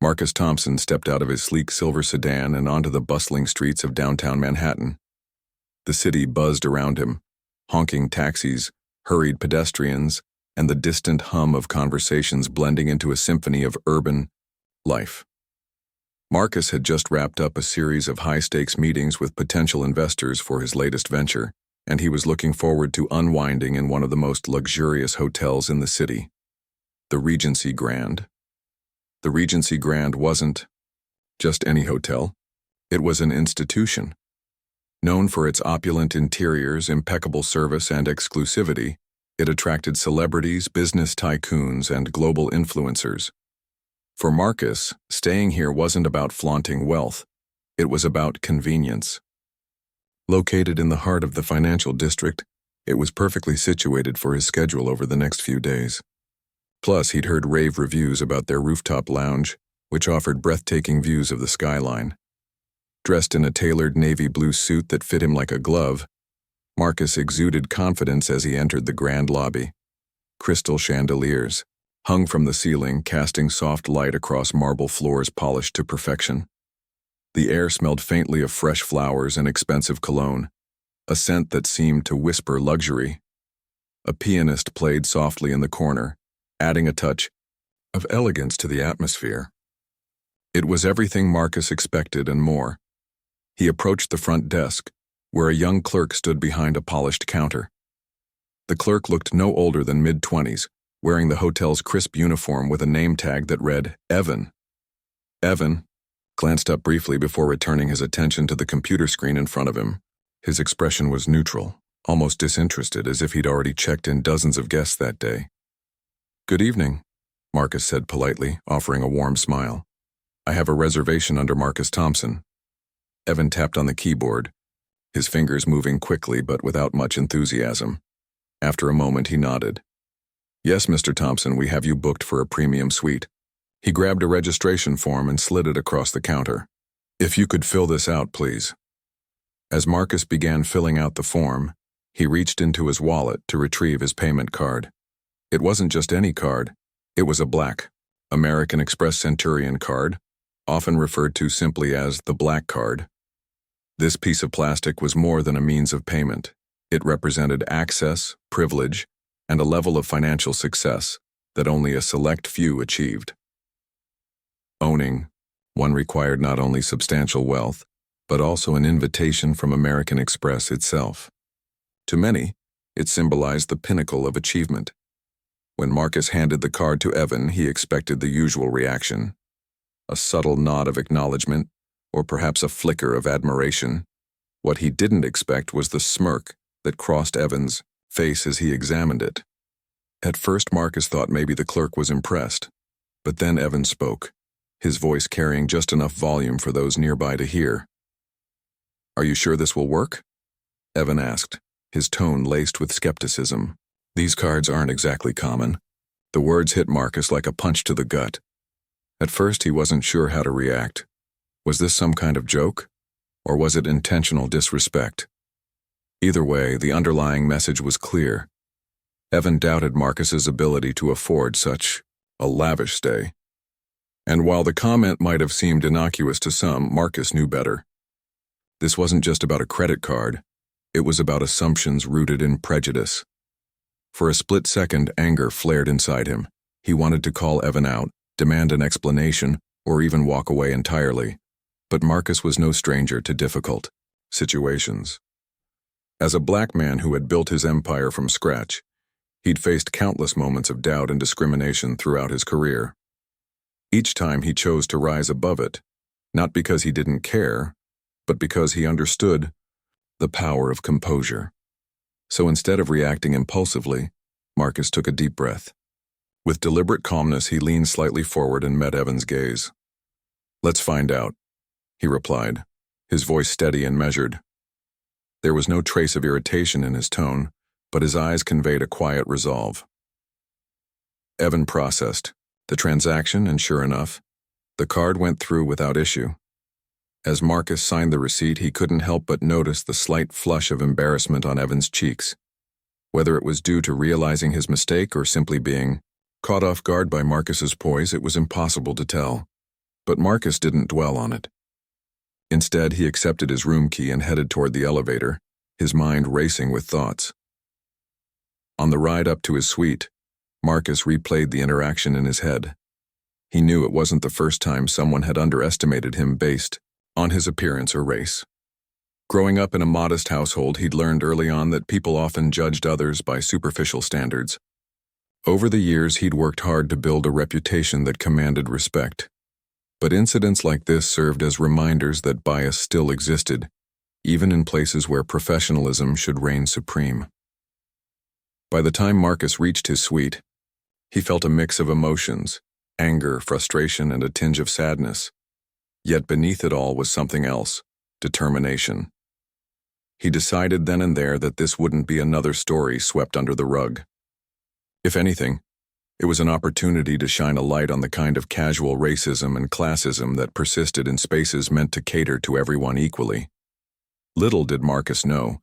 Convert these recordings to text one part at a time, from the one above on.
Marcus Thompson stepped out of his sleek silver sedan and onto the bustling streets of downtown Manhattan. The city buzzed around him, honking taxis, hurried pedestrians, and the distant hum of conversations blending into a symphony of urban life. Marcus had just wrapped up a series of high-stakes meetings with potential investors for his latest venture, and he was looking forward to unwinding in one of the most luxurious hotels in the city, the Regency Grand. The Regency Grand wasn't just any hotel. It was an institution. Known for its opulent interiors, impeccable service, and exclusivity, it attracted celebrities, business tycoons, and global influencers. For Marcus, staying here wasn't about flaunting wealth. It was about convenience. Located in the heart of the financial district, it was perfectly situated for his schedule over the next few days. Plus, he'd heard rave reviews about their rooftop lounge, which offered breathtaking views of the skyline. Dressed in a tailored navy blue suit that fit him like a glove, Marcus exuded confidence as he entered the grand lobby. Crystal chandeliers hung from the ceiling, casting soft light across marble floors polished to perfection. The air smelled faintly of fresh flowers and expensive cologne, a scent that seemed to whisper luxury. A pianist played softly in the corner, adding a touch of elegance to the atmosphere. It was everything Marcus expected and more. He approached the front desk, where a young clerk stood behind a polished counter. The clerk looked no older than mid-20s, wearing the hotel's crisp uniform with a name tag that read Evan. Evan glanced up briefly before returning his attention to the computer screen in front of him. His expression was neutral, almost disinterested, as if he'd already checked in dozens of guests that day. "Good evening," Marcus said politely, offering a warm smile. "I have a reservation under Marcus Thompson." Evan tapped on the keyboard, his fingers moving quickly but without much enthusiasm. After a moment, he nodded. "Yes, Mr. Thompson, we have you booked for a premium suite." He grabbed a registration form and slid it across the counter. "If you could fill this out, please." As Marcus began filling out the form, he reached into his wallet to retrieve his payment card. It wasn't just any card. It was a black American Express Centurion card, often referred to simply as the Black Card. This piece of plastic was more than a means of payment. It represented access, privilege, and a level of financial success that only a select few achieved. Owning one required not only substantial wealth, but also an invitation from American Express itself. To many, it symbolized the pinnacle of achievement. When Marcus handed the card to Evan, he expected the usual reaction: a subtle nod of acknowledgement, or perhaps a flicker of admiration. What he didn't expect was the smirk that crossed Evan's face as he examined it. At first, Marcus thought maybe the clerk was impressed, but then Evan spoke, his voice carrying just enough volume for those nearby to hear. "Are you sure this will work?" Evan asked, his tone laced with skepticism. "These cards aren't exactly common." The words hit Marcus like a punch to the gut. At first, he wasn't sure how to react. Was this some kind of joke? Or was it intentional disrespect? Either way, the underlying message was clear. Evan doubted Marcus's ability to afford such a lavish stay. And while the comment might have seemed innocuous to some, Marcus knew better. This wasn't just about a credit card. It was about assumptions rooted in prejudice. For a split second, anger flared inside him. He wanted to call Evan out, demand an explanation, or even walk away entirely. But Marcus was no stranger to difficult situations. As a black man who had built his empire from scratch, he'd faced countless moments of doubt and discrimination throughout his career. Each time he chose to rise above it, not because he didn't care, but because he understood the power of composure. So instead of reacting impulsively, Marcus took a deep breath. With deliberate calmness, he leaned slightly forward and met Evan's gaze. "Let's find out," he replied, his voice steady and measured. There was no trace of irritation in his tone, but his eyes conveyed a quiet resolve. Evan processed the transaction, and sure enough, the card went through without issue. As Marcus signed the receipt, he couldn't help but notice the slight flush of embarrassment on Evan's cheeks. Whether it was due to realizing his mistake or simply being caught off guard by Marcus's poise, it was impossible to tell. But Marcus didn't dwell on it. Instead, he accepted his room key and headed toward the elevator, his mind racing with thoughts. On the ride up to his suite, Marcus replayed the interaction in his head. He knew it wasn't the first time someone had underestimated him based on his appearance or race. Growing up in a modest household, he'd learned early on that people often judged others by superficial standards. Over the years, he'd worked hard to build a reputation that commanded respect. But incidents like this served as reminders that bias still existed, even in places where professionalism should reign supreme. By the time Marcus reached his suite, he felt a mix of emotions, anger, frustration, and a tinge of sadness. Yet beneath it all was something else, determination. He decided then and there that this wouldn't be another story swept under the rug. If anything, it was an opportunity to shine a light on the kind of casual racism and classism that persisted in spaces meant to cater to everyone equally. Little did Marcus know,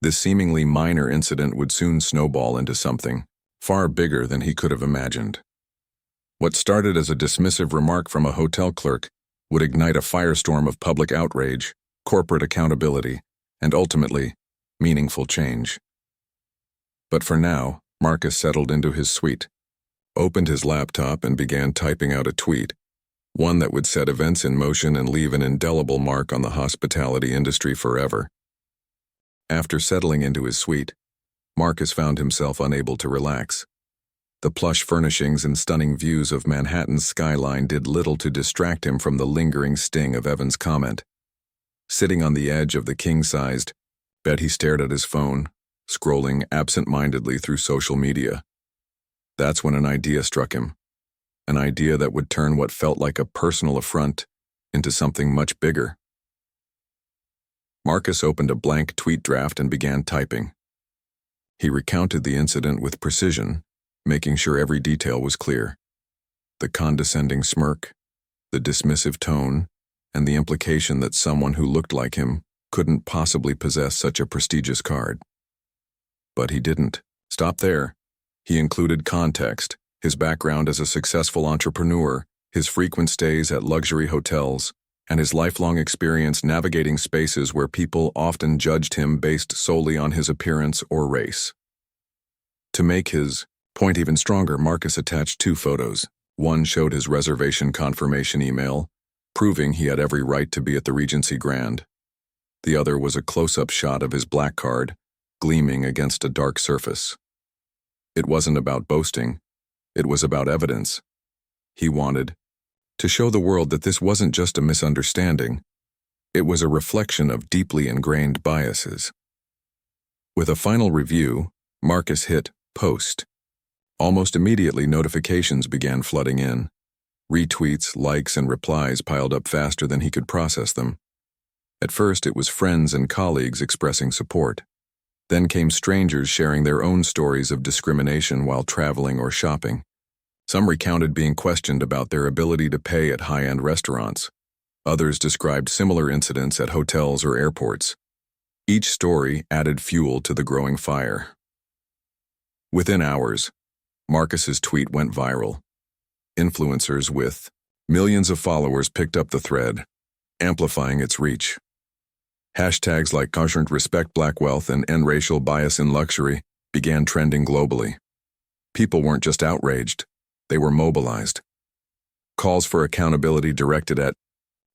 this seemingly minor incident would soon snowball into something far bigger than he could have imagined. What started as a dismissive remark from a hotel clerk would ignite a firestorm of public outrage, corporate accountability, and ultimately, meaningful change. But for now, Marcus settled into his suite, opened his laptop and began typing out a tweet, one that would set events in motion and leave an indelible mark on the hospitality industry forever. After settling into his suite, Marcus found himself unable to relax. The plush furnishings and stunning views of Manhattan's skyline did little to distract him from the lingering sting of Evan's comment. Sitting on the edge of the king-sized bed, he stared at his phone, scrolling absent-mindedly through social media. That's when an idea struck him, an idea that would turn what felt like a personal affront into something much bigger. Marcus opened a blank tweet draft and began typing. He recounted the incident with precision, making sure every detail was clear. The condescending smirk, the dismissive tone, and the implication that someone who looked like him couldn't possibly possess such a prestigious card. But he didn't stop there. He included context, his background as a successful entrepreneur, his frequent stays at luxury hotels, and his lifelong experience navigating spaces where people often judged him based solely on his appearance or race. To make his point even stronger, Marcus attached two photos. One showed his reservation confirmation email, proving he had every right to be at the Regency Grand. The other was a close-up shot of his black card, gleaming against a dark surface. It wasn't about boasting. It was about evidence. He wanted to show the world that this wasn't just a misunderstanding. It was a reflection of deeply ingrained biases. With a final review, Marcus hit post. Almost immediately, notifications began flooding in. Retweets, likes, and replies piled up faster than he could process them. At first, it was friends and colleagues expressing support. Then came strangers sharing their own stories of discrimination while traveling or shopping. Some recounted being questioned about their ability to pay at high-end restaurants. Others described similar incidents at hotels or airports. Each story added fuel to the growing fire. Within hours, Marcus's tweet went viral. Influencers with millions of followers picked up the thread, amplifying its reach. Hashtags like #respect black wealth and end racial bias in luxury began trending globally. People weren't just outraged, they were mobilized. Calls for accountability directed at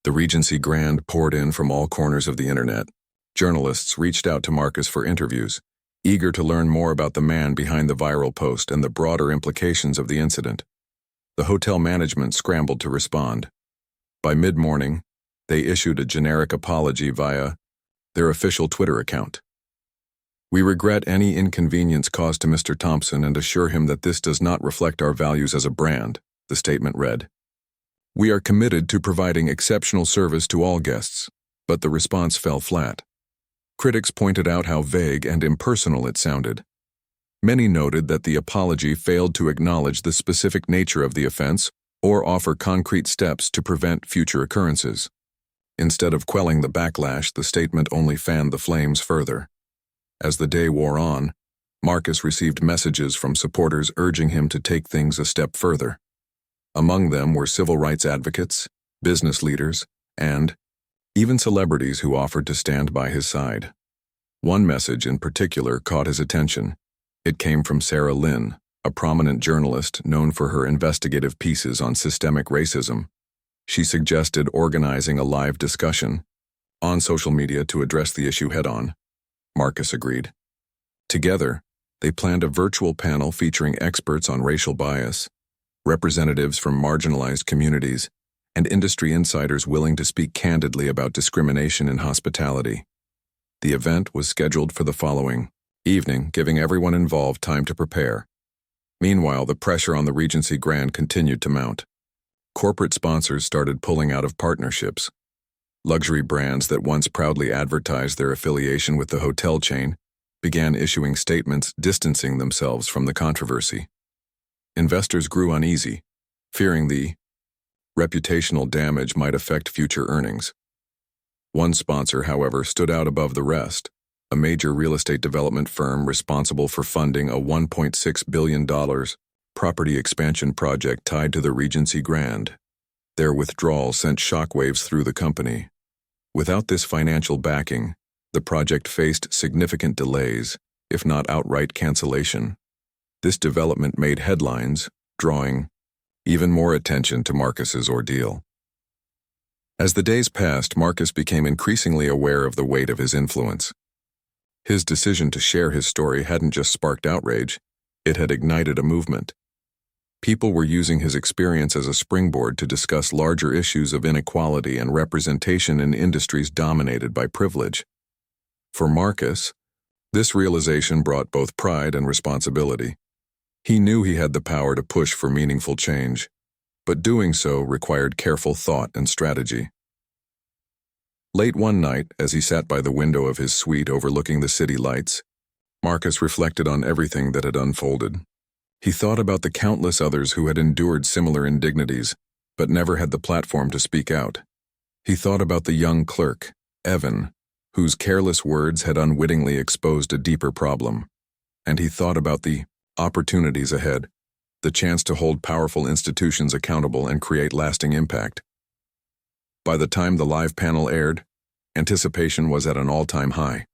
the Regency Grand poured in from all corners of the internet. Journalists reached out to Marcus for interviews, eager to learn more about the man behind the viral post and the broader implications of the incident. The hotel management scrambled to respond. By mid-morning, they issued a generic apology via their official Twitter account. "We regret any inconvenience caused to Mr. Thompson and assure him that this does not reflect our values as a brand," the statement read. "We are committed to providing exceptional service to all guests," but the response fell flat. Critics pointed out how vague and impersonal it sounded. Many noted that the apology failed to acknowledge the specific nature of the offense or offer concrete steps to prevent future occurrences. Instead of quelling the backlash, the statement only fanned the flames further. As the day wore on, Marcus received messages from supporters urging him to take things a step further. Among them were civil rights advocates, business leaders, and even celebrities who offered to stand by his side. One message in particular caught his attention. It came from Sarah Lynn, a prominent journalist known for her investigative pieces on systemic racism. She suggested organizing a live discussion on social media to address the issue head-on. Marcus agreed. Together, they planned a virtual panel featuring experts on racial bias, representatives from marginalized communities, and industry insiders willing to speak candidly about discrimination in hospitality. The event was scheduled for the following evening, giving everyone involved time to prepare. Meanwhile, the pressure on the Regency Grand continued to mount. Corporate sponsors started pulling out of partnerships. Luxury brands that once proudly advertised their affiliation with the hotel chain began issuing statements distancing themselves from the controversy. Investors grew uneasy, fearing the reputational damage might affect future earnings. One sponsor, however, stood out above the rest, a major real estate development firm responsible for funding a $1.6 billion property expansion project tied to the Regency Grand. Their withdrawal sent shockwaves through the company. Without this financial backing, the project faced significant delays, if not outright cancellation. This development made headlines, drawing even more attention to Marcus's ordeal. As the days passed, Marcus became increasingly aware of the weight of his influence. His decision to share his story hadn't just sparked outrage, it had ignited a movement. People were using his experience as a springboard to discuss larger issues of inequality and representation in industries dominated by privilege. For Marcus, this realization brought both pride and responsibility. He knew he had the power to push for meaningful change, but doing so required careful thought and strategy. Late one night, as he sat by the window of his suite overlooking the city lights, Marcus reflected on everything that had unfolded. He thought about the countless others who had endured similar indignities, but never had the platform to speak out. He thought about the young clerk, Evan, whose careless words had unwittingly exposed a deeper problem. And he thought about the opportunities ahead, the chance to hold powerful institutions accountable and create lasting impact. By the time the live panel aired, anticipation was at an all-time high.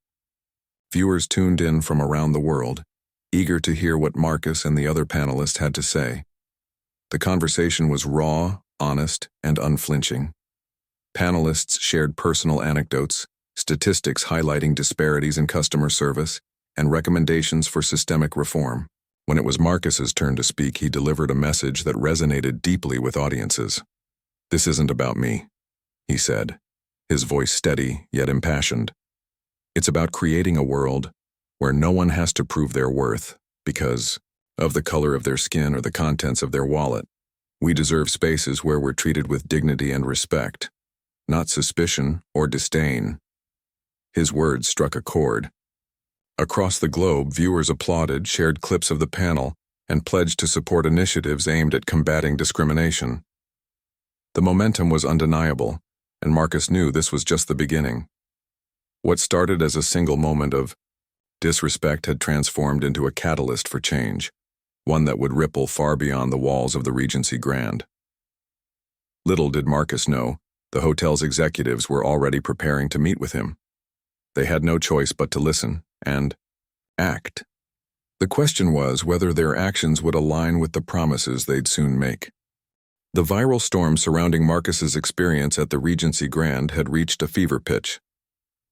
Viewers tuned in from around the world, eager to hear what Marcus and the other panelists had to say. The conversation was raw, honest, and unflinching. Panelists shared personal anecdotes, statistics highlighting disparities in customer service, and recommendations for systemic reform. When it was Marcus's turn to speak, he delivered a message that resonated deeply with audiences. "This isn't about me," he said, his voice steady yet impassioned. "It's about creating a world where no one has to prove their worth because of the color of their skin or the contents of their wallet. We deserve spaces where we're treated with dignity and respect, not suspicion or disdain." His words struck a chord. Across the globe, viewers applauded, shared clips of the panel, and pledged to support initiatives aimed at combating discrimination. The momentum was undeniable, and Marcus knew this was just the beginning. What started as a single moment of disrespect had transformed into a catalyst for change, one that would ripple far beyond the walls of the Regency Grand. Little did Marcus know, the hotel's executives were already preparing to meet with him. They had no choice but to listen and act. The question was whether their actions would align with the promises they'd soon make. The viral storm surrounding Marcus's experience at the Regency Grand had reached a fever pitch.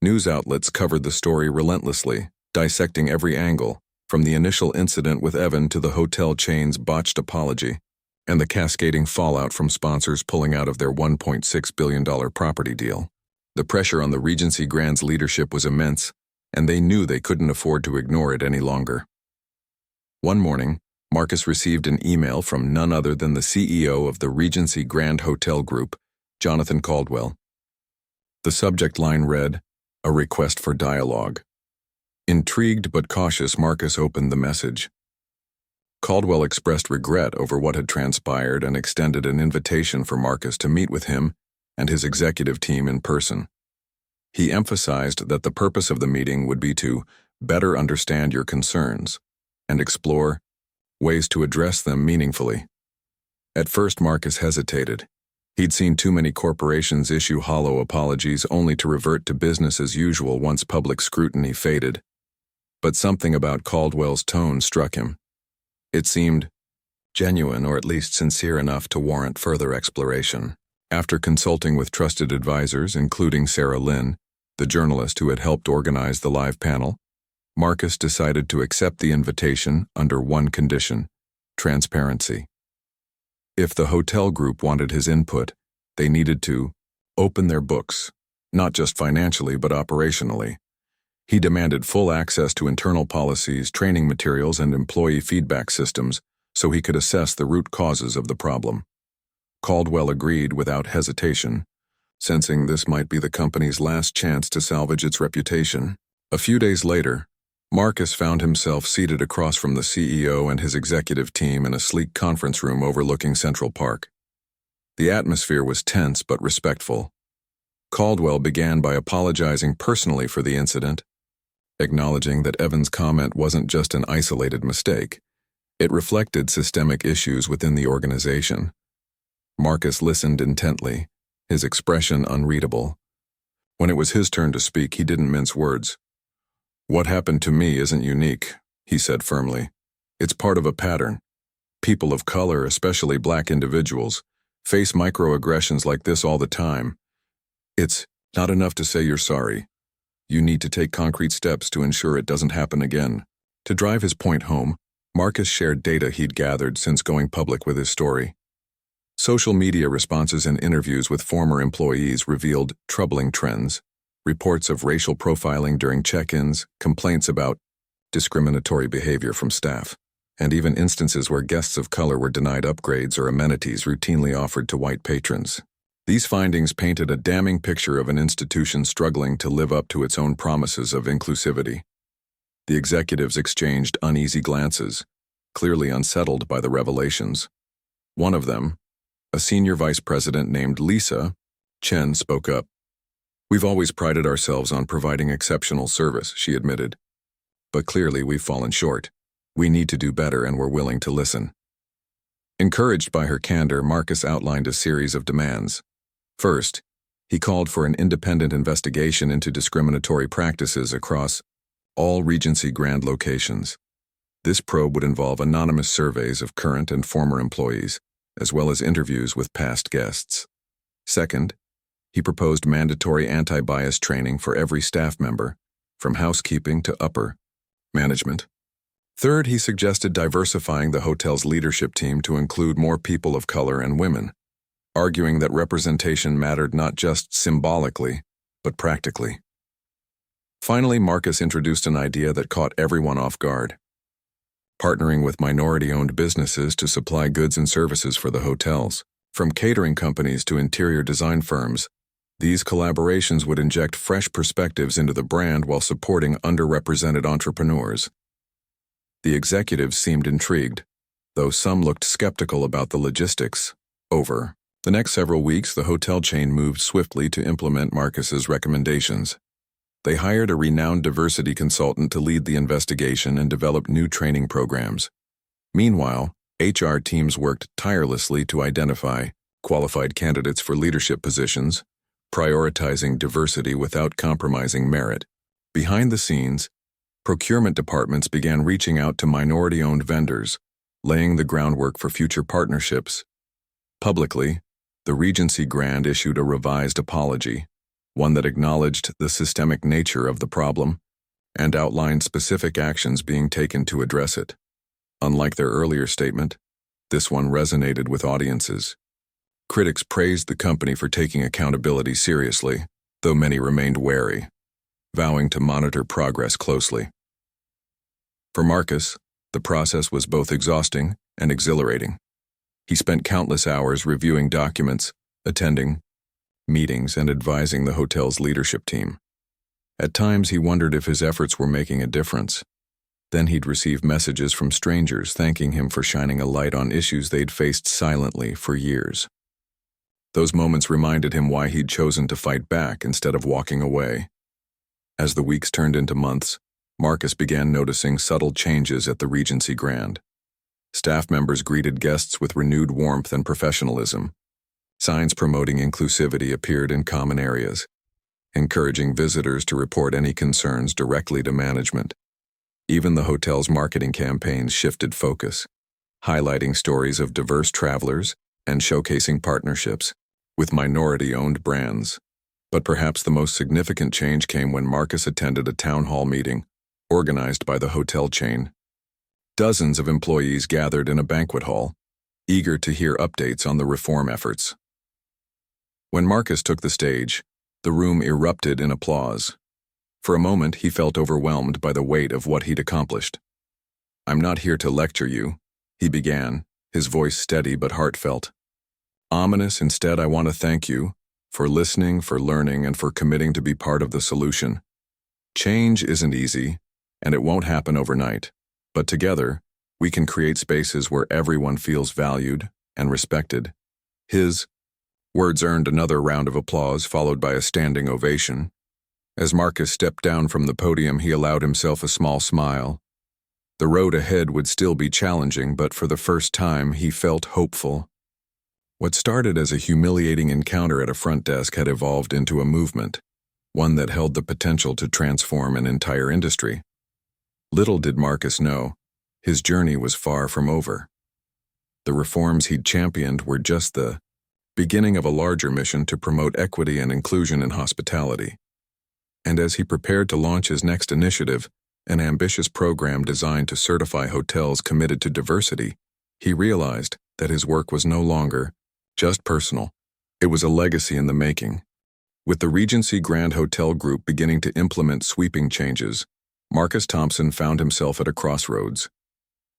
News outlets covered the story relentlessly, dissecting every angle, from the initial incident with Evan to the hotel chain's botched apology, and the cascading fallout from sponsors pulling out of their $1.6 billion property deal. The pressure on the Regency Grand's leadership was immense, and they knew they couldn't afford to ignore it any longer. One morning, Marcus received an email from none other than the CEO of the Regency Grand Hotel Group, Jonathan Caldwell. The subject line read, "A request for dialogue." Intrigued but cautious, Marcus opened the message. Caldwell expressed regret over what had transpired and extended an invitation for Marcus to meet with him and his executive team in person. He emphasized that the purpose of the meeting would be to better understand your concerns and explore ways to address them meaningfully. At first, Marcus hesitated. He'd seen too many corporations issue hollow apologies only to revert to business as usual once public scrutiny faded. But something about Caldwell's tone struck him. It seemed genuine, or at least sincere enough to warrant further exploration. After consulting with trusted advisors, including Sarah Lynn, the journalist who had helped organize the live panel, Marcus decided to accept the invitation under one condition: transparency. If the hotel group wanted his input, they needed to open their books, not just financially but operationally. He demanded full access to internal policies, training materials, and employee feedback systems so he could assess the root causes of the problem. Caldwell agreed without hesitation, sensing this might be the company's last chance to salvage its reputation. A few days later, Marcus found himself seated across from the CEO and his executive team in a sleek conference room overlooking Central Park. The atmosphere was tense but respectful. Caldwell began by apologizing personally for the incident, acknowledging that Evans' comment wasn't just an isolated mistake. It reflected systemic issues within the organization. Marcus listened intently, his expression unreadable. When it was his turn to speak, he didn't mince words. "What happened to me isn't unique," he said firmly. "It's part of a pattern. People of color, especially black individuals, face microaggressions like this all the time. It's not enough to say you're sorry. You need to take concrete steps to ensure it doesn't happen again." To drive his point home, Marcus shared data he'd gathered since going public with his story. Social media responses and interviews with former employees revealed troubling trends: reports of racial profiling during check-ins, complaints about discriminatory behavior from staff, and even instances where guests of color were denied upgrades or amenities routinely offered to white patrons. These findings painted a damning picture of an institution struggling to live up to its own promises of inclusivity. The executives exchanged uneasy glances, clearly unsettled by the revelations. One of them, a senior vice president named Lisa Chen, spoke up. "We've always prided ourselves on providing exceptional service," she admitted. "But clearly we've fallen short. We need to do better, and we're willing to listen." Encouraged by her candor, Marcus outlined a series of demands. First, he called for an independent investigation into discriminatory practices across all Regency Grand locations. This probe would involve anonymous surveys of current and former employees, as well as interviews with past guests. Second, he proposed mandatory anti-bias training for every staff member, from housekeeping to upper management. Third, he suggested diversifying the hotel's leadership team to include more people of color and women, arguing that representation mattered not just symbolically, but practically. Finally, Marcus introduced an idea that caught everyone off guard: partnering with minority-owned businesses to supply goods and services for the hotels. From catering companies to interior design firms, these collaborations would inject fresh perspectives into the brand while supporting underrepresented entrepreneurs. The executives seemed intrigued, though some looked skeptical about the logistics. Over the next several weeks, the hotel chain moved swiftly to implement Marcus's recommendations. They hired a renowned diversity consultant to lead the investigation and develop new training programs. Meanwhile, HR teams worked tirelessly to identify qualified candidates for leadership positions, prioritizing diversity without compromising merit. Behind the scenes, procurement departments began reaching out to minority-owned vendors, laying the groundwork for future partnerships. Publicly, the Regency Grand issued a revised apology, one that acknowledged the systemic nature of the problem and outlined specific actions being taken to address it. Unlike their earlier statement, this one resonated with audiences. Critics praised the company for taking accountability seriously, though many remained wary, vowing to monitor progress closely. For Marcus, the process was both exhausting and exhilarating. He spent countless hours reviewing documents, attending meetings, and advising the hotel's leadership team. At times, he wondered if his efforts were making a difference. Then he'd receive messages from strangers thanking him for shining a light on issues they'd faced silently for years. Those moments reminded him why he'd chosen to fight back instead of walking away. As the weeks turned into months, Marcus began noticing subtle changes at the Regency Grand. Staff members greeted guests with renewed warmth and professionalism, Signs promoting inclusivity appeared in common areas, encouraging visitors to report any concerns directly to management. Even the hotel's marketing campaigns shifted focus, highlighting stories of diverse travelers and showcasing partnerships with minority-owned brands. But perhaps the most significant change came when Marcus attended a town hall meeting organized by the hotel chain. Dozens of employees gathered in a banquet hall, eager to hear updates on the reform efforts. When Marcus took the stage, the room erupted in applause. For a moment, he felt overwhelmed by the weight of what he'd accomplished. "I'm not here to lecture you," he began, his voice steady but heartfelt. "Ominous, instead, I want to thank you for listening, for learning, and for committing to be part of the solution. Change isn't easy, and it won't happen overnight, but together, we can create spaces where everyone feels valued and respected." His words earned another round of applause, followed by a standing ovation. As Marcus stepped down from the podium, he allowed himself a small smile. The road ahead would still be challenging, but for the first time, he felt hopeful. What started as a humiliating encounter at a front desk had evolved into a movement, one that held the potential to transform an entire industry. Little did Marcus know, his journey was far from over. The reforms he'd championed were just the beginning of a larger mission to promote equity and inclusion in hospitality. And as he prepared to launch his next initiative, an ambitious program designed to certify hotels committed to diversity, he realized that his work was no longer just personal. It was a legacy in the making. With the Regency Grand Hotel Group beginning to implement sweeping changes, Marcus Thompson found himself at a crossroads.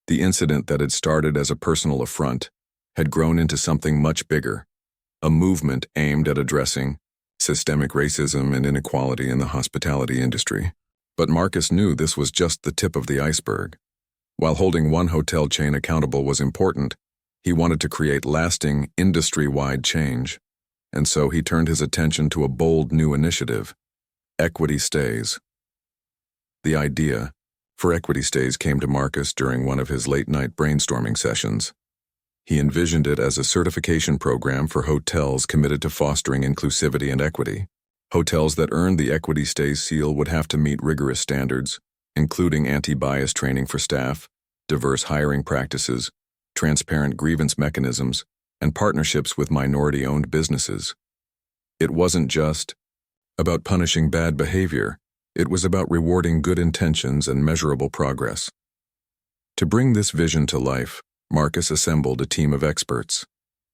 The incident that had started as a personal affront had grown into something much bigger, a movement aimed at addressing systemic racism and inequality in the hospitality industry. But Marcus knew this was just the tip of the iceberg. While holding one hotel chain accountable was important, he wanted to create lasting, industry-wide change. And so he turned his attention to a bold new initiative: Equity Stays. The idea for Equity Stays came to Marcus during one of his late-night brainstorming sessions. He envisioned it as a certification program for hotels committed to fostering inclusivity and equity. Hotels that earned the Equity Stays seal would have to meet rigorous standards, including anti-bias training for staff, diverse hiring practices, transparent grievance mechanisms, and partnerships with minority-owned businesses. It wasn't just about punishing bad behavior, it was about rewarding good intentions and measurable progress. To bring this vision to life, Marcus assembled a team of experts.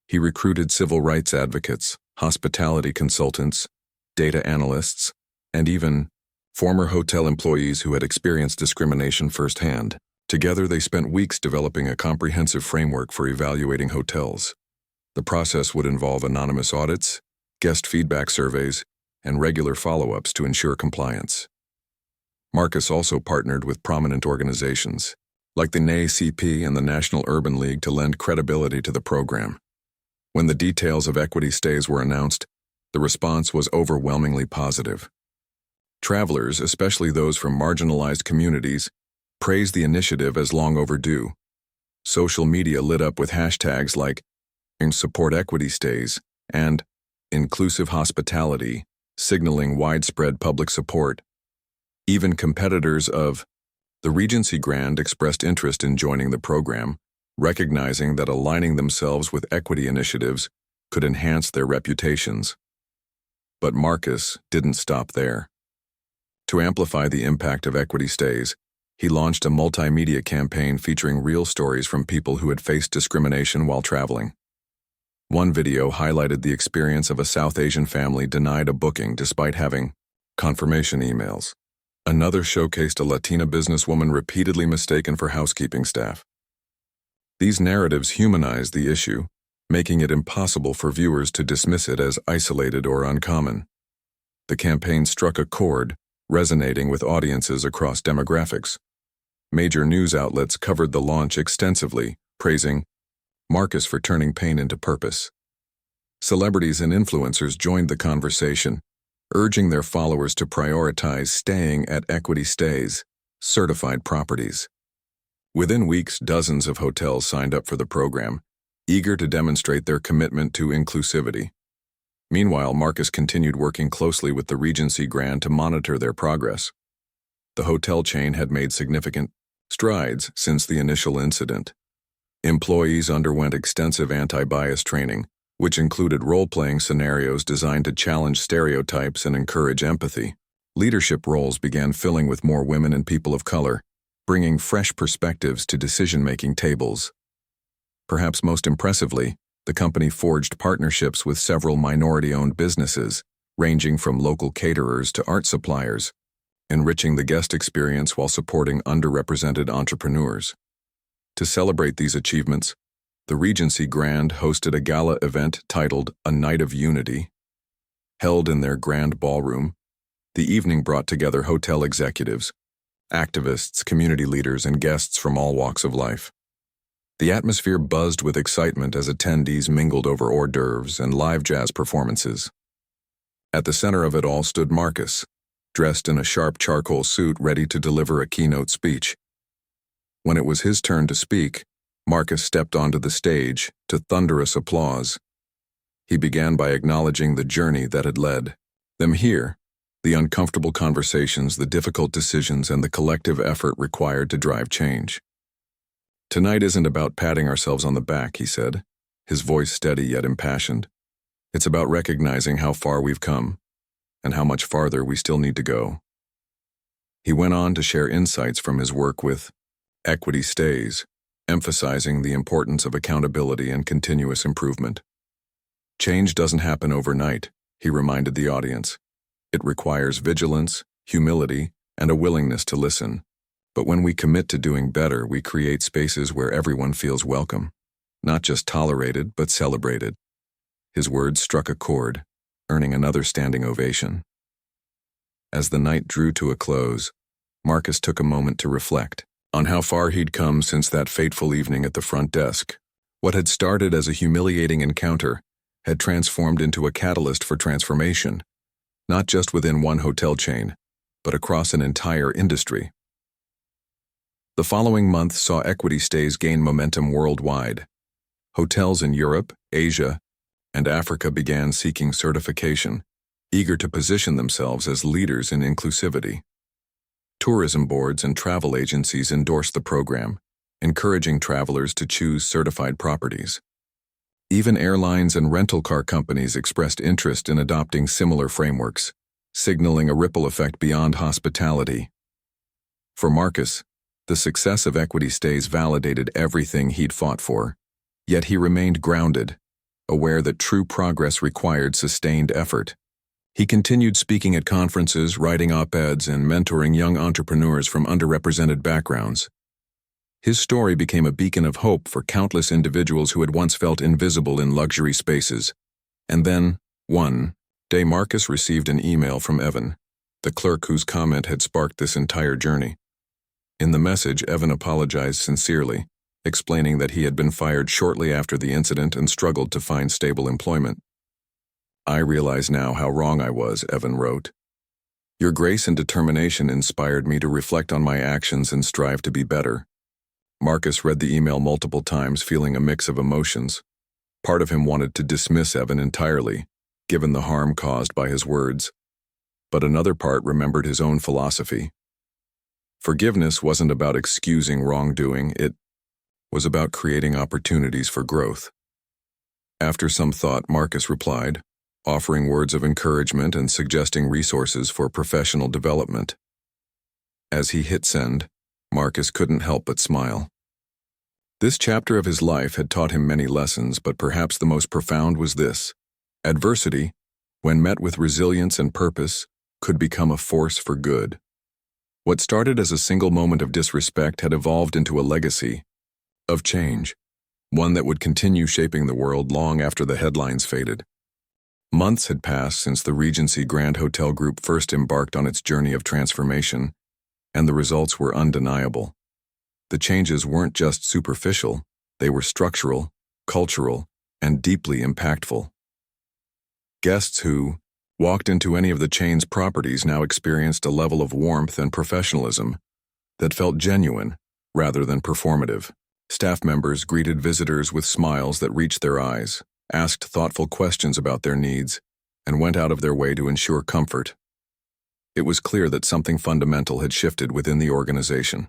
He recruited civil rights advocates, hospitality consultants, data analysts, and even former hotel employees who had experienced discrimination firsthand. Together, they spent weeks developing a comprehensive framework for evaluating hotels. The process would involve anonymous audits, guest feedback surveys, and regular follow-ups to ensure compliance. Marcus also partnered with prominent organizations, like the NAACP and the National Urban League, to lend credibility to the program. When the details of Equity Stays were announced, the response was overwhelmingly positive. Travelers, especially those from marginalized communities, praised the initiative as long overdue. Social media lit up with hashtags like "Support Equity Stays" and "Inclusive Hospitality," signaling widespread public support. Even competitors of the Regency Grand expressed interest in joining the program, recognizing that aligning themselves with equity initiatives could enhance their reputations. But Marcus didn't stop there. To amplify the impact of Equity Stays, he launched a multimedia campaign featuring real stories from people who had faced discrimination while traveling. One video highlighted the experience of a South Asian family denied a booking despite having confirmation emails. Another showcased a Latina businesswoman repeatedly mistaken for housekeeping staff. These narratives humanized the issue, making it impossible for viewers to dismiss it as isolated or uncommon. The campaign struck a chord, resonating with audiences across demographics. Major news outlets covered the launch extensively, praising Marcus for turning pain into purpose. Celebrities and influencers joined the conversation, urging their followers to prioritize staying at Equity Stays, certified properties. Within weeks, dozens of hotels signed up for the program, eager to demonstrate their commitment to inclusivity. Meanwhile, Marcus continued working closely with the Regency Grand to monitor their progress. The hotel chain had made significant strides since the initial incident. Employees underwent extensive anti-bias training, which included role-playing scenarios designed to challenge stereotypes and encourage empathy. Leadership roles began filling with more women and people of color, bringing fresh perspectives to decision-making tables. Perhaps most impressively, the company forged partnerships with several minority-owned businesses, ranging from local caterers to art suppliers, enriching the guest experience while supporting underrepresented entrepreneurs. To celebrate these achievements, the Regency Grand hosted a gala event titled A Night of Unity. Held in their grand ballroom, the evening brought together hotel executives, activists, community leaders, and guests from all walks of life. The atmosphere buzzed with excitement as attendees mingled over hors d'oeuvres and live jazz performances. At the center of it all stood Marcus, dressed in a sharp charcoal suit ready to deliver a keynote speech. When it was his turn to speak, Marcus stepped onto the stage to thunderous applause. He began by acknowledging the journey that had led them here, the uncomfortable conversations, the difficult decisions, and the collective effort required to drive change. "Tonight isn't about patting ourselves on the back," he said, his voice steady yet impassioned. "It's about recognizing how far we've come, and how much farther we still need to go." He went on to share insights from his work with Equity Stays, emphasizing the importance of accountability and continuous improvement. "Change doesn't happen overnight," he reminded the audience. "It requires vigilance, humility, and a willingness to listen. But when we commit to doing better, we create spaces where everyone feels welcome, not just tolerated, but celebrated." His words struck a chord, earning another standing ovation. As the night drew to a close, Marcus took a moment to reflect on how far he'd come since that fateful evening at the front desk. What had started as a humiliating encounter had transformed into a catalyst for transformation, not just within one hotel chain, but across an entire industry. The following month saw Equity Stays gain momentum worldwide. Hotels in Europe, Asia, and Africa began seeking certification, eager to position themselves as leaders in inclusivity. Tourism boards and travel agencies endorsed the program, encouraging travelers to choose certified properties. Even airlines and rental car companies expressed interest in adopting similar frameworks, signaling a ripple effect beyond hospitality. For Marcus, the success of Equity Stays validated everything he'd fought for, yet he remained grounded, aware that true progress required sustained effort. He continued speaking at conferences, writing op-eds, and mentoring young entrepreneurs from underrepresented backgrounds. His story became a beacon of hope for countless individuals who had once felt invisible in luxury spaces. And then, one day, Marcus received an email from Evan, the clerk whose comment had sparked this entire journey. In the message, Evan apologized sincerely, explaining that he had been fired shortly after the incident and struggled to find stable employment. "I realize now how wrong I was," Evan wrote. "Your grace and determination inspired me to reflect on my actions and strive to be better." Marcus read the email multiple times, feeling a mix of emotions. Part of him wanted to dismiss Evan entirely, given the harm caused by his words. But another part remembered his own philosophy. Forgiveness wasn't about excusing wrongdoing, it was about creating opportunities for growth. After some thought, Marcus replied, offering words of encouragement and suggesting resources for professional development. As he hit send, Marcus couldn't help but smile. This chapter of his life had taught him many lessons, but perhaps the most profound was this: adversity, when met with resilience and purpose, could become a force for good. What started as a single moment of disrespect had evolved into a legacy of change, one that would continue shaping the world long after the headlines faded. Months had passed since the Regency Grand Hotel Group first embarked on its journey of transformation, and the results were undeniable. The changes weren't just superficial, they were structural, cultural, and deeply impactful. Guests who walked into any of the chain's properties now experienced a level of warmth and professionalism that felt genuine rather than performative. Staff members greeted visitors with smiles that reached their eyes, asked thoughtful questions about their needs, and went out of their way to ensure comfort. It was clear that something fundamental had shifted within the organization.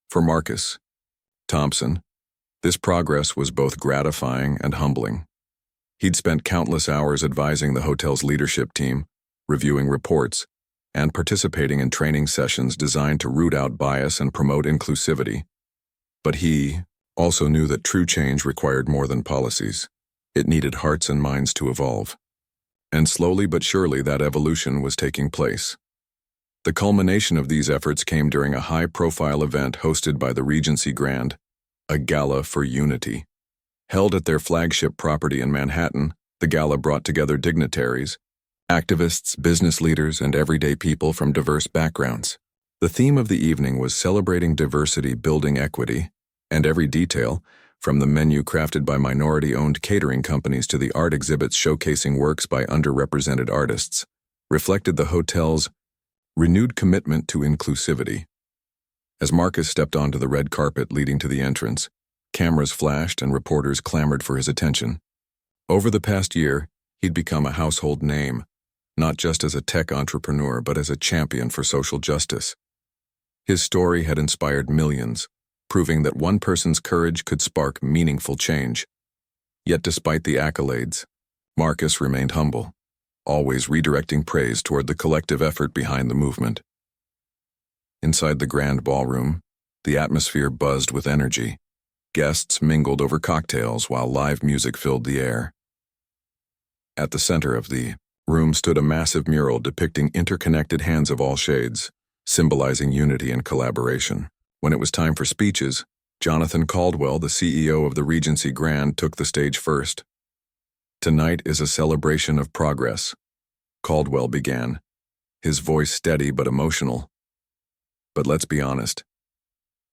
For Marcus Thompson, this progress was both gratifying and humbling. He'd spent countless hours advising the hotel's leadership team, reviewing reports, and participating in training sessions designed to root out bias and promote inclusivity. But he also knew that true change required more than policies. It needed hearts and minds to evolve. And slowly but surely that evolution was taking place. The culmination of these efforts came during a high-profile event hosted by the Regency Grand, a gala for unity. Held at their flagship property in Manhattan, the gala brought together dignitaries, activists, business leaders, and everyday people from diverse backgrounds. The theme of the evening was celebrating diversity, building equity, and every detail, from the menu crafted by minority-owned catering companies to the art exhibits showcasing works by underrepresented artists, reflected the hotel's renewed commitment to inclusivity. As Marcus stepped onto the red carpet leading to the entrance, cameras flashed and reporters clamored for his attention. Over the past year, he'd become a household name, not just as a tech entrepreneur but as a champion for social justice. His story had inspired millions, proving that one person's courage could spark meaningful change. Yet despite the accolades, Marcus remained humble, always redirecting praise toward the collective effort behind the movement. Inside the grand ballroom, the atmosphere buzzed with energy. Guests mingled over cocktails while live music filled the air. At the center of the room stood a massive mural depicting interconnected hands of all shades, symbolizing unity and collaboration. When it was time for speeches, Jonathan Caldwell, the CEO of the Regency Grand, took the stage first. "Tonight is a celebration of progress," Caldwell began, his voice steady but emotional. "But let's be honest,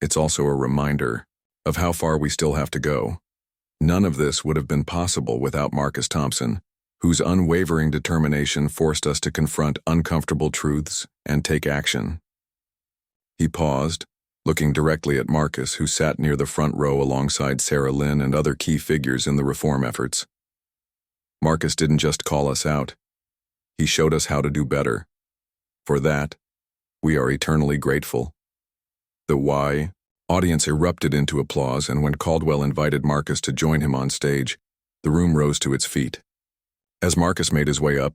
it's also a reminder of how far we still have to go. None of this would have been possible without Marcus Thompson, whose unwavering determination forced us to confront uncomfortable truths and take action." He paused, looking directly at Marcus, who sat near the front row alongside Sarah Lynn and other key figures in the reform efforts. Marcus didn't just call us out. He showed us how to do better. For that, we are eternally grateful. The why audience erupted into applause, and when Caldwell invited Marcus to join him on stage, the room rose to its feet. As Marcus made his way up,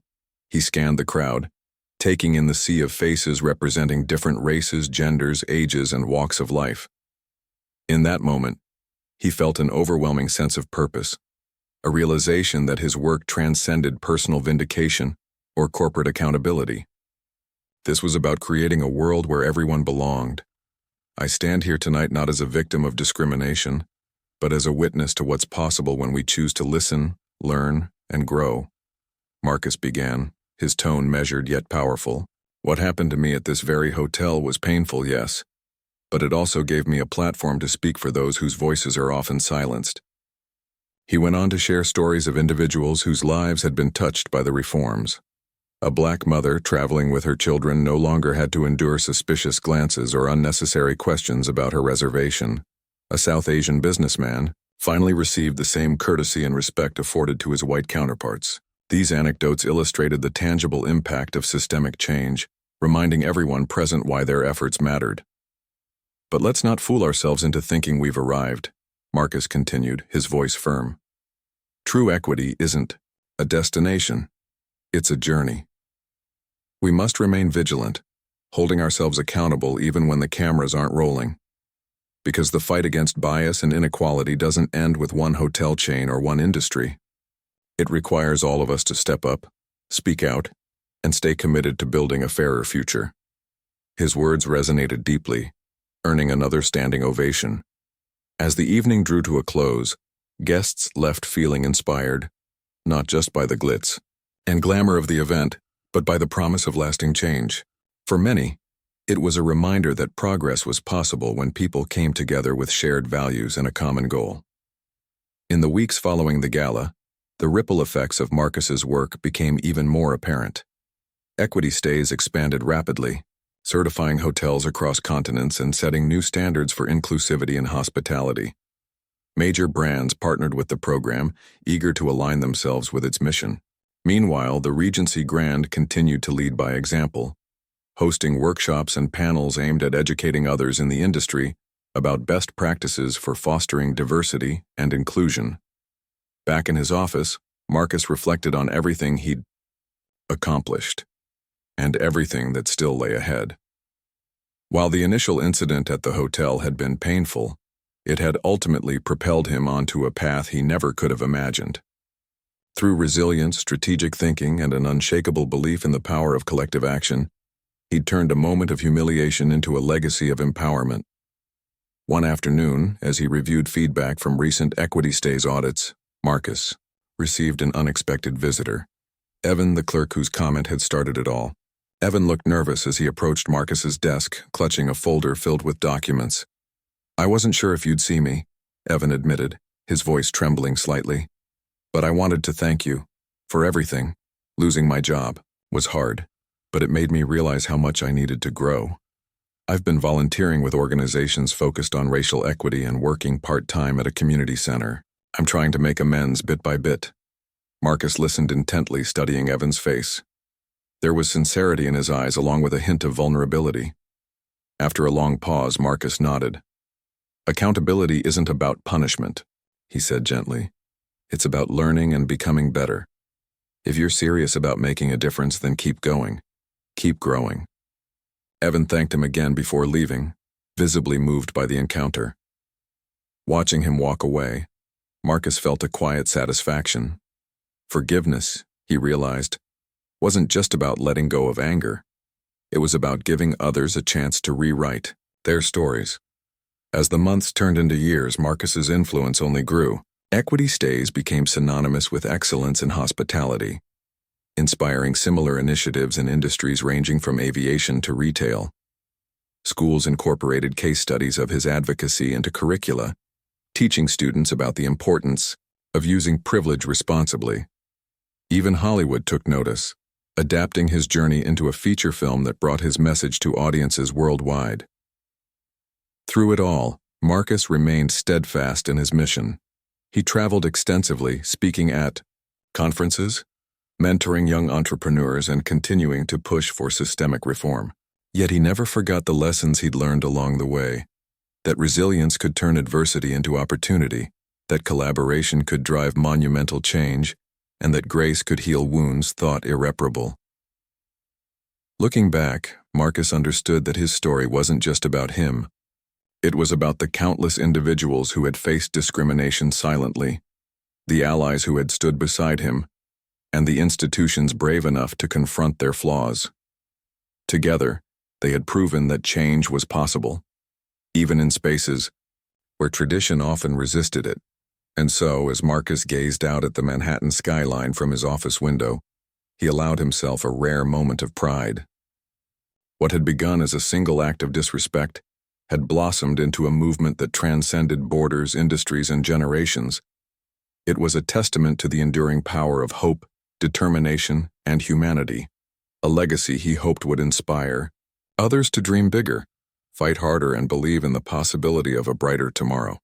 he scanned the crowd, taking in the sea of faces representing different races, genders, ages, and walks of life. In that moment, he felt an overwhelming sense of purpose, a realization that his work transcended personal vindication or corporate accountability. This was about creating a world where everyone belonged. "I stand here tonight not as a victim of discrimination, but as a witness to what's possible when we choose to listen, learn, and grow," Marcus began, his tone measured yet powerful. "What happened to me at this very hotel was painful, yes, but it also gave me a platform to speak for those whose voices are often silenced." He went on to share stories of individuals whose lives had been touched by the reforms. A Black mother traveling with her children no longer had to endure suspicious glances or unnecessary questions about her reservation. A South Asian businessman finally received the same courtesy and respect afforded to his white counterparts. These anecdotes illustrated the tangible impact of systemic change, reminding everyone present why their efforts mattered. "But let's not fool ourselves into thinking we've arrived," Marcus continued, his voice firm. "True equity isn't a destination, it's a journey. We must remain vigilant, holding ourselves accountable even when the cameras aren't rolling. Because the fight against bias and inequality doesn't end with one hotel chain or one industry. It requires all of us to step up, speak out, and stay committed to building a fairer future." His words resonated deeply, earning another standing ovation. As the evening drew to a close, guests left feeling inspired, not just by the glitz and glamour of the event, but by the promise of lasting change. For many, it was a reminder that progress was possible when people came together with shared values and a common goal. In the weeks following the gala, the ripple effects of Marcus's work became even more apparent. Equity stays expanded rapidly, certifying hotels across continents and setting new standards for inclusivity and hospitality. Major brands partnered with the program, eager to align themselves with its mission. Meanwhile, the Regency Grand continued to lead by example, hosting workshops and panels aimed at educating others in the industry about best practices for fostering diversity and inclusion. Back in his office, Marcus reflected on everything he'd accomplished and everything that still lay ahead. While the initial incident at the hotel had been painful, it had ultimately propelled him onto a path he never could have imagined. Through resilience, strategic thinking, and an unshakable belief in the power of collective action, he'd turned a moment of humiliation into a legacy of empowerment. One afternoon, as he reviewed feedback from recent equity stays audits, Marcus received an unexpected visitor. Evan, the clerk whose comment had started it all. Evan looked nervous as he approached Marcus's desk, clutching a folder filled with documents. "I wasn't sure if you'd see me," Evan admitted, his voice trembling slightly. "But I wanted to thank you for everything. Losing my job was hard, but it made me realize how much I needed to grow. I've been volunteering with organizations focused on racial equity and working part-time at a community center. I'm trying to make amends bit by bit." Marcus listened intently, studying Evan's face. There was sincerity in his eyes along with a hint of vulnerability. After a long pause, Marcus nodded. "Accountability isn't about punishment," he said gently. "It's about learning and becoming better. If you're serious about making a difference, then keep going. Keep growing." Evan thanked him again before leaving, visibly moved by the encounter. Watching him walk away, Marcus felt a quiet satisfaction. Forgiveness, he realized, wasn't just about letting go of anger. It was about giving others a chance to rewrite their stories. As the months turned into years, Marcus's influence only grew. Equity Stays became synonymous with excellence in hospitality, inspiring similar initiatives in industries ranging from aviation to retail. Schools incorporated case studies of his advocacy into curricula, teaching students about the importance of using privilege responsibly. Even Hollywood took notice, adapting his journey into a feature film that brought his message to audiences worldwide. Through it all, Marcus remained steadfast in his mission. He traveled extensively, speaking at conferences, mentoring young entrepreneurs, and continuing to push for systemic reform. Yet he never forgot the lessons he'd learned along the way, that resilience could turn adversity into opportunity, that collaboration could drive monumental change, and that grace could heal wounds thought irreparable. Looking back, Marcus understood that his story wasn't just about him. It was about the countless individuals who had faced discrimination silently, the allies who had stood beside him, and the institutions brave enough to confront their flaws. Together, they had proven that change was possible, even in spaces where tradition often resisted it. And so, as Marcus gazed out at the Manhattan skyline from his office window, he allowed himself a rare moment of pride. What had begun as a single act of disrespect had blossomed into a movement that transcended borders, industries, and generations. It was a testament to the enduring power of hope, determination, and humanity, a legacy he hoped would inspire others to dream bigger, fight harder, and believe in the possibility of a brighter tomorrow.